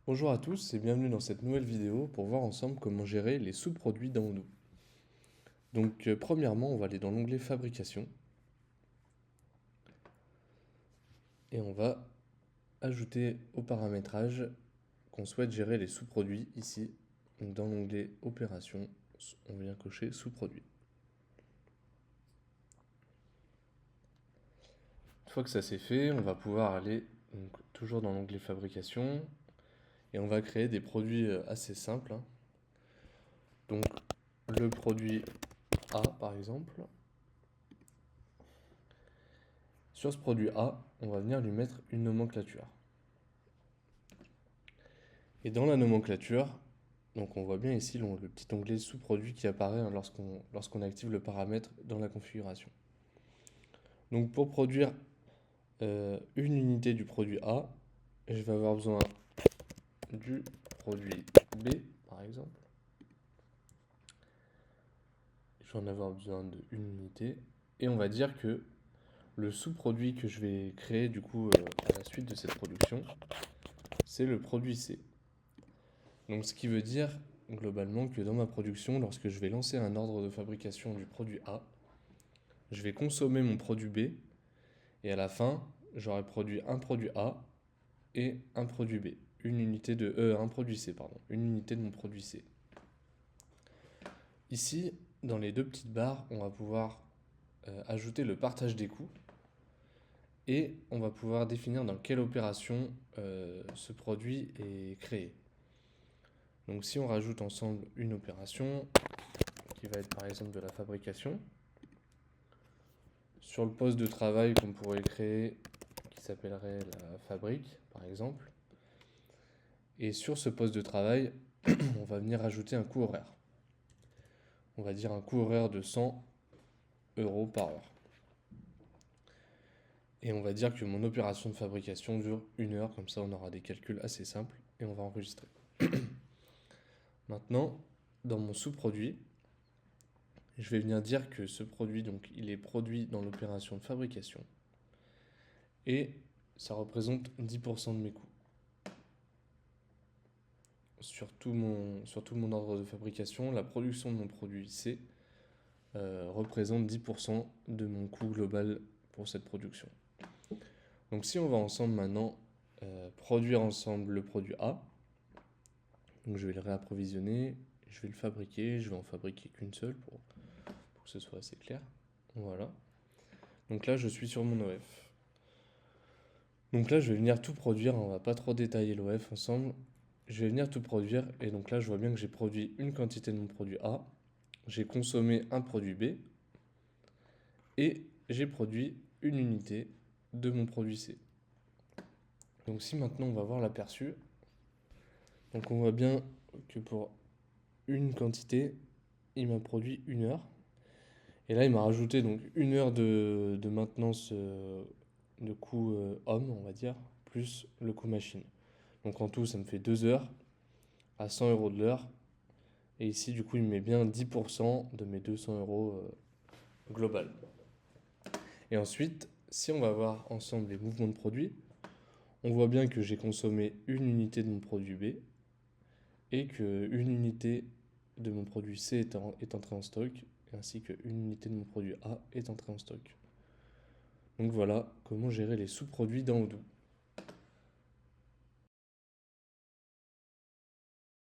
Bonjour à tous et bienvenue dans cette nouvelle vidéo pour voir ensemble comment gérer les sous-produits dans Odoo. Donc premièrement, on va aller dans l'onglet Fabrication et on va ajouter au paramétrage qu'on souhaite gérer les sous-produits ici. Donc dans l'onglet Opération, on vient cocher sous-produits. Une fois que ça c'est fait, on va pouvoir aller donc, toujours dans l'onglet Fabrication et on va créer des produits assez simples. Donc le produit A par exemple. Sur ce produit A, on va venir lui mettre une nomenclature. Et dans la nomenclature, donc on voit bien ici le petit onglet sous-produit qui apparaît lorsqu'on active le paramètre dans la configuration. Donc pour produire une unité du produit A, je vais avoir besoin du produit B par exemple. Je vais en avoir besoin d'une unité. Et on va dire que le sous-produit que je vais créer du coup à la suite de cette production, c'est le produit C. Donc ce qui veut dire globalement que dans ma production, lorsque je vais lancer un ordre de fabrication du produit A, je vais consommer mon produit B et à la fin, j'aurai produit un produit A et un produit B. Un produit C, pardon. Une unité de mon produit C. Ici, dans les deux petites barres, on va pouvoir ajouter le partage des coûts et on va pouvoir définir dans quelle opération ce produit est créé. Donc si on rajoute ensemble une opération qui va être par exemple de la fabrication, sur le poste de travail qu'on pourrait créer qui s'appellerait la fabrique par exemple, et sur ce poste de travail on va venir ajouter un coût horaire. On va dire un coût horaire de 100 € par heure. Et on va dire que mon opération de fabrication dure 1 heure, comme ça on aura des calculs assez simples et on va enregistrer. Maintenant, dans mon sous-produit, je vais venir dire que ce produit, donc, il est produit dans l'opération de fabrication et ça représente 10% de mes coûts. Sur tout mon ordre de fabrication, la production de mon produit C représente 10% de mon coût global pour cette production. Donc si on va ensemble maintenant produire ensemble le produit A, donc je vais le réapprovisionner, je vais le fabriquer, je vais en fabriquer qu'une seule pour que ce soit assez clair. Voilà. Donc là je suis sur mon OF. Donc là je vais venir tout produire, on va pas trop détailler l'OF ensemble. Je vais venir tout produire et donc là je vois bien que j'ai produit une quantité de mon produit A, j'ai consommé un produit B et j'ai produit une unité de mon produit C. Donc si maintenant on va voir l'aperçu, donc on voit bien que pour une quantité, il m'a produit 1 heure. Et là il m'a rajouté donc 1 heure de maintenance de coût homme, on va dire, plus le coût machine. Donc en tout ça me fait 2 heures à 100 € de l'heure. Et ici du coup il me met bien 10% de mes 200 € global. Et ensuite, si on va voir ensemble les mouvements de produits, on voit bien que j'ai consommé une unité de mon produit B et qu'une unité de mon produit C est entrée en stock, ainsi qu'une unité de mon produit A est entrée en stock. Donc voilà comment gérer les sous-produits dans Odoo.